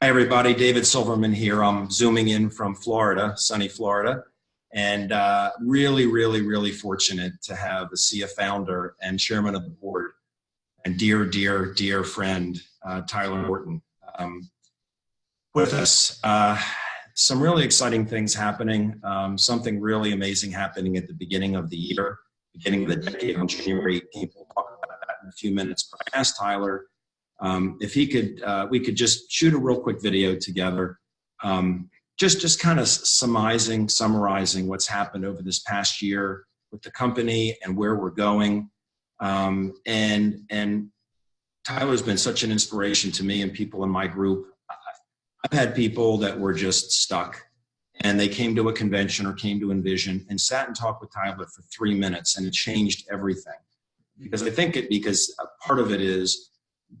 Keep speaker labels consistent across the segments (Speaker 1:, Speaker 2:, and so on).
Speaker 1: Hi, everybody. David Silverman here. I'm zooming in from Florida, sunny Florida, and really fortunate to have the ASEA Founder and Chairman of the Board and dear friend, Tyler Norton, with us. Some really exciting things happening. Something really amazing happening at the beginning of the year, beginning of the decade on January 18th. We'll talk about that in a few minutes. But I asked Tyler if he could, we could just shoot a real quick video together, just kind of summarizing what's happened over this past year with the company and where we're going. And Tyler's been such an inspiration to me and people in my group. I've had people that were just stuck and they came to a convention or came to Envision and sat and talked with Tyler for 3 minutes, and it changed everything. Because I think because part of it is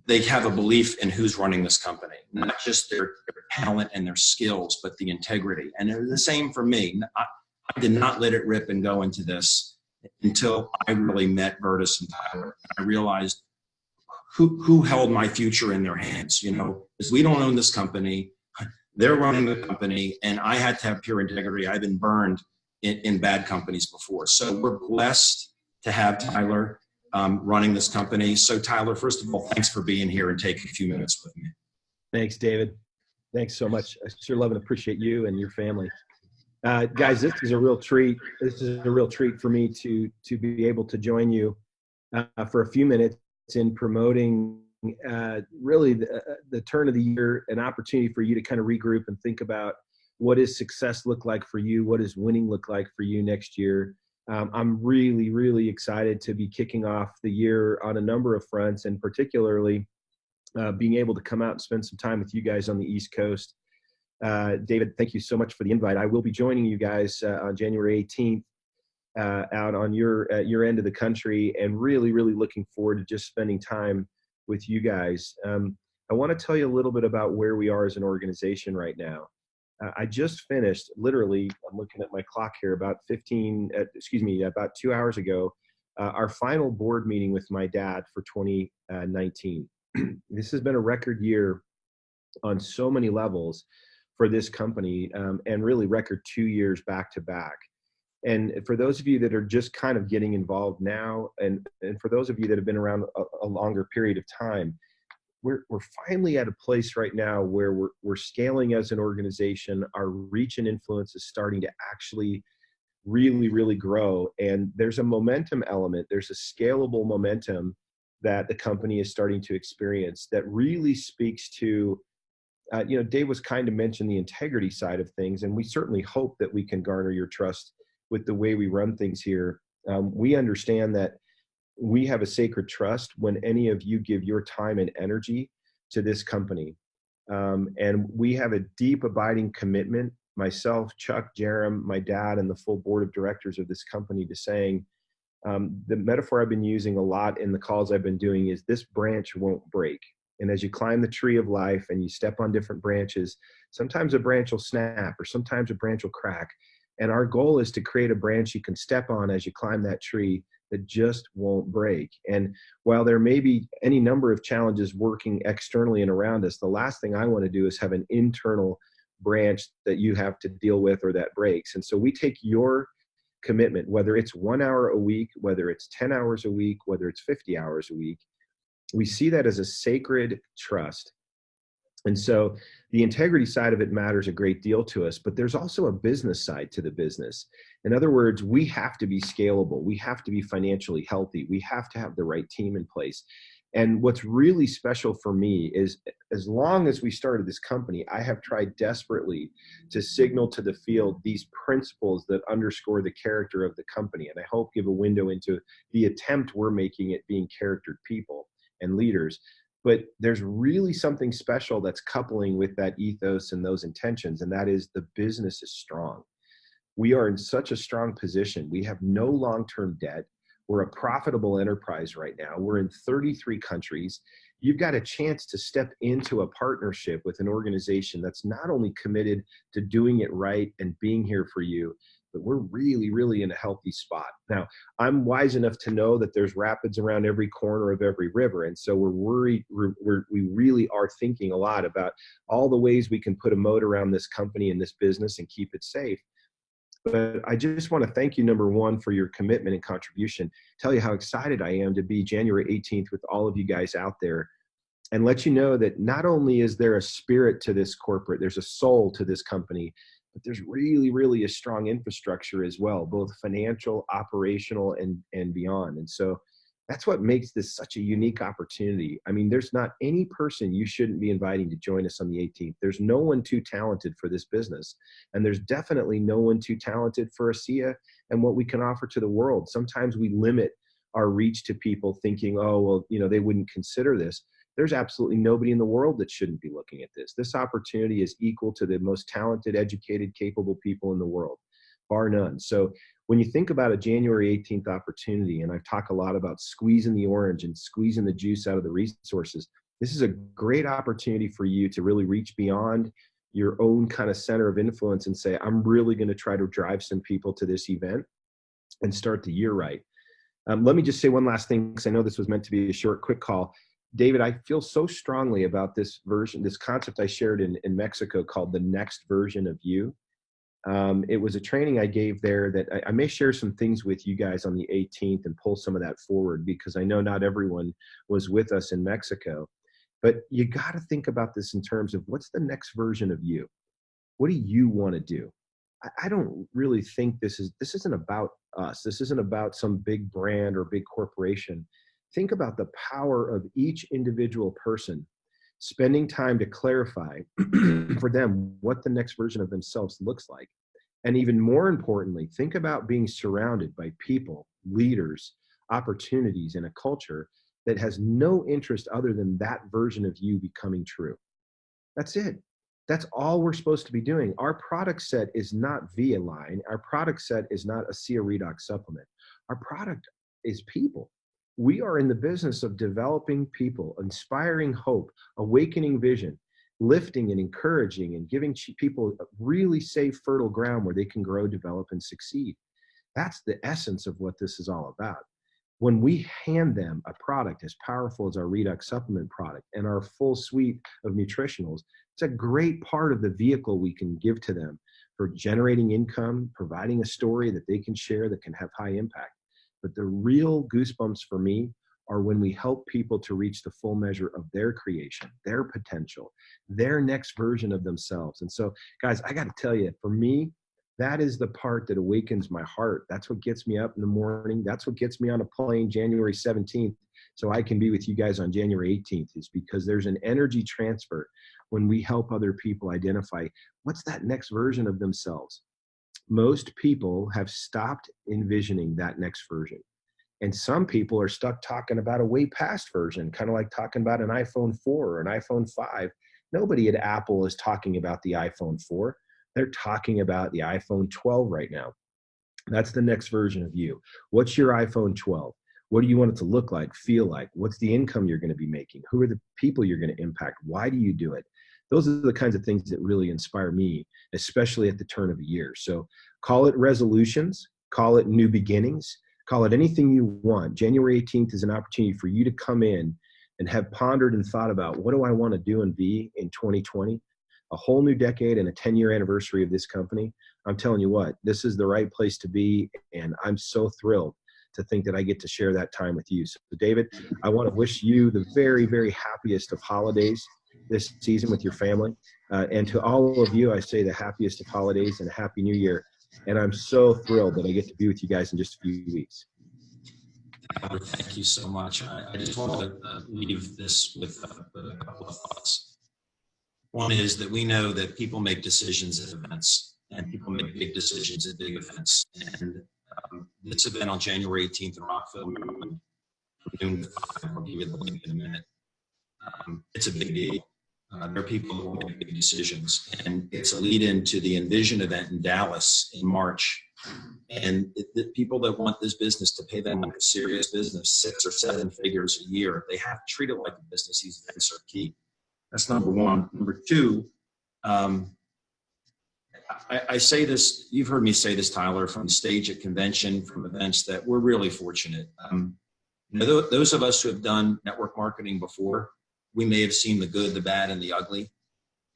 Speaker 1: they have a belief in who's running this company, not just their talent and their skills, but the integrity. And it was the same for me. I did not let it rip and go into this until I really met Vertus and Tyler. I realized who held my future in their hands, you know, because we don't own this company. They're running the company, and I had to have pure integrity. I've been burned in bad companies before. So we're blessed to have Tyler running this company. So Tyler, first of all, thanks for being here and taking a few minutes with me.
Speaker 2: Thanks, David. Thanks so much. I sure love and appreciate you and your family. Guys, this is a real treat. This is a real treat for me to be able to join you for a few minutes in promoting really the turn of the year, an opportunity for you to kind of regroup and think about what does success look like for you? What does winning look like for you next year? I'm really excited to be kicking off the year on a number of fronts, and particularly being able to come out and spend some time with you guys on the East Coast. David, thank you so much for the invite. I will be joining you guys on January 18th out on your end of the country, and really looking forward to just spending time with you guys. I want to tell you a little bit about where we are as an organization right now. I just finished, literally, I'm looking at my clock here, about 2 hours ago, our final board meeting with my dad for 2019. This has been a record year on so many levels for this company, and really record 2 years back to back. And for those of you that are just kind of getting involved now, and for those of you that have been around a longer period of time, we're finally at a place right now where we're scaling as an organization. Our reach and influence is starting to actually really grow. And there's a momentum element. There's a scalable momentum that the company is starting to experience that really speaks to, you know, Dave was kind of mentioned the integrity side of things. And we certainly hope that we can garner your trust with the way we run things here. We understand that we have a sacred trust when any of you give your time and energy to this company. And we have a deep abiding commitment, myself, Chuck, Jerem, my dad, and the full board of directors of this company, to saying, the metaphor I've been using a lot in the calls I've been doing is this branch won't break. And as you climb the tree of life and you step on different branches, sometimes a branch will snap or sometimes a branch will crack. And our goal is to create a branch you can step on as you climb that tree that just won't break. And while there may be any number of challenges working externally and around us, the last thing I want to do is have an internal branch that you have to deal with or that breaks. And so we take your commitment, whether it's 1 hour a week, whether it's 10 hours a week, whether it's 50 hours a week, we see that as a sacred trust. And so the integrity side of it matters a great deal to us, but there's also a business side to the business. In other words, we have to be scalable. We have to be financially healthy. We have to have the right team in place. And what's really special for me is, as long as we started this company, I have tried desperately to signal to the field these principles that underscore the character of the company. And I hope give a window into the attempt we're making at being charactered people and leaders. But there's really something special that's coupling with that ethos and those intentions, and that is the business is strong. We are in such a strong position. We have no long-term debt. We're a profitable enterprise right now. We're in 33 countries. You've got a chance to step into a partnership with an organization that's not only committed to doing it right and being here for you, but we're really, really in a healthy spot. Now, I'm wise enough to know that there's rapids around every corner of every river. And so we're worried, we really are thinking a lot about all the ways we can put a moat around this company and this business and keep it safe. But I just want to thank you, number one, for your commitment and contribution. Tell you how excited I am to be January 18th with all of you guys out there, and let you know that not only is there a spirit to this corporate, there's a soul to this company, but there's really, really a strong infrastructure as well, both financial, operational, and beyond. And so that's what makes this such a unique opportunity. I mean, there's not any person you shouldn't be inviting to join us on the 18th. There's no one too talented for this business. And there's definitely no one too talented for ASEA and what we can offer to the world. Sometimes we limit our reach to people thinking, oh, well, you know, they wouldn't consider this. There's absolutely nobody in the world that shouldn't be looking at this. This opportunity is equal to the most talented, educated, capable people in the world, bar none. So when you think about a January 18th opportunity, and I've talked a lot about squeezing the orange and squeezing the juice out of the resources, this is a great opportunity for you to really reach beyond your own kind of center of influence and say, I'm really going to try to drive some people to this event and start the year right. Let me just say one last thing, because I know this was meant to be a short, quick call. David, I feel so strongly about this version, this concept I shared in Mexico called the next version of you. It was a training I gave there that I may share some things with you guys on the 18th and pull some of that forward, because I know not everyone was with us in Mexico. But you got to think about this in terms of what's the next version of you? What do you want to do? I don't really think this isn't about us. This isn't about some big brand or big corporation. Think about the power of each individual person spending time to clarify for them what the next version of themselves looks like. And even more importantly, think about being surrounded by people, leaders, opportunities, and a culture that has no interest other than that version of you becoming true. That's it. That's all we're supposed to be doing. Our product set is not Via Line. Our product set is not ASEA Redox supplement. Our product is people. We are in the business of developing people, inspiring hope, awakening vision, lifting and encouraging, and giving people a really safe, fertile ground where they can grow, develop, and succeed. That's the essence of what this is all about. When we hand them a product as powerful as our Redox supplement product and our full suite of nutritionals, it's a great part of the vehicle we can give to them for generating income, providing a story that they can share that can have high impact. But the real goosebumps for me are when we help people to reach the full measure of their creation, their potential, their next version of themselves. And so, guys, I got to tell you, for me, that is the part that awakens my heart. That's what gets me up in the morning. That's what gets me on a plane January 17th so I can be with you guys on January 18th, is because there's an energy transfer when we help other people identify what's that next version of themselves. Most people have stopped envisioning that next version. And some people are stuck talking about a way past version, kind of like talking about an iPhone 4 or an iPhone 5. Nobody at Apple is talking about the iPhone 4. They're talking about the iPhone 12 right now. That's the next version of you. What's your iPhone 12? What do you want it to look like, feel like? What's the income you're going to be making? Who are the people you're going to impact? Why do you do it? Those are the kinds of things that really inspire me, especially at the turn of the year. So call it resolutions, call it new beginnings, call it anything you want. January 18th is an opportunity for you to come in and have pondered and thought about, what do I want to do and be in 2020? A whole new decade and a 10-year anniversary of this company. I'm telling you what, this is the right place to be. And I'm so thrilled to think that I get to share that time with you. So David, I want to wish you the very, very happiest of holidays this season with your family. And to all of you, I say the happiest of holidays and a happy new year. And I'm so thrilled that I get to be with you guys in just a few weeks.
Speaker 1: Albert, thank you so much. I just want to leave this with a couple of thoughts. One is that we know that people make decisions at events, and people make big decisions at big events. And this event on January 18th in Rockville, Maryland, from noon to 5, I'll give you the link in a minute. It's a big deal. There are people who make big decisions, and it's a lead into the Envision event in Dallas in March. And the people that want this business to pay them like a serious business, 6 or 7 figures a year, they have to treat it like a business. These events are key. That's number one. Number two, I say this, you've heard me say this, Tyler, from stage at convention, from events, that we're really fortunate. Those of us who have done network marketing before, we may have seen the good, the bad, and the ugly.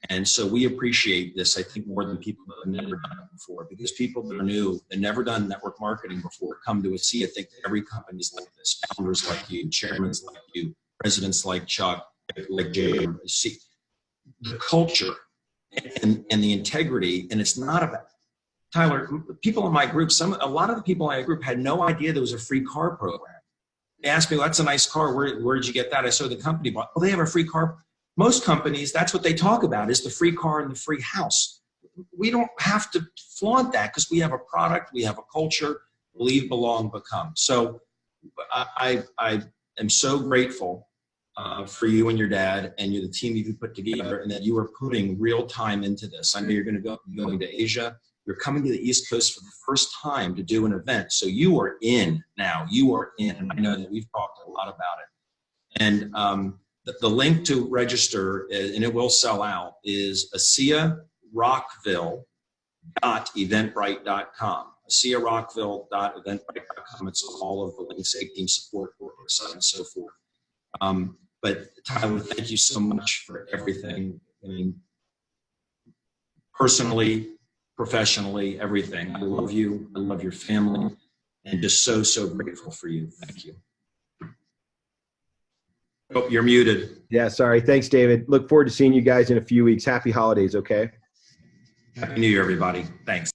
Speaker 1: And so we appreciate this, I think, more than people that have never done it before, because people that are new and never done network marketing before come to ASEA, think that every company is like this. Founders like you, chairmen like you, presidents like Chuck, like Jay. See, the culture and the integrity, and it's not about, Tyler, people in my group, a lot of the people in my group had no idea there was a free car program. They asked me, well, that's a nice car. Where did you get that? I saw the company bought. Well, they have a free car. Most companies, that's what they talk about, is the free car and the free house. We don't have to flaunt that, because we have a product, we have a culture, believe, belong, become. So I am so grateful for you and your dad and the team you put together, and that you are putting real time into this. I know you're going to going to Asia. You're coming to the East Coast for the first time to do an event. So you are in now. You are in. And I know that we've talked a lot about it. And the link to register, and it will sell out, is ASEARockville.eventbrite.com. ASEARockville.eventbrite.com. It's all of the links, team support, website, and so forth. But Tyler, thank you so much for everything. I mean, personally, professionally, everything. I love you. I love your family, and just so grateful for you. Thank you. Oh, you're muted.
Speaker 2: Yeah, sorry. Thanks, David. Look forward to seeing you guys in a few weeks. Happy holidays, okay?
Speaker 1: Happy New Year, everybody. Thanks.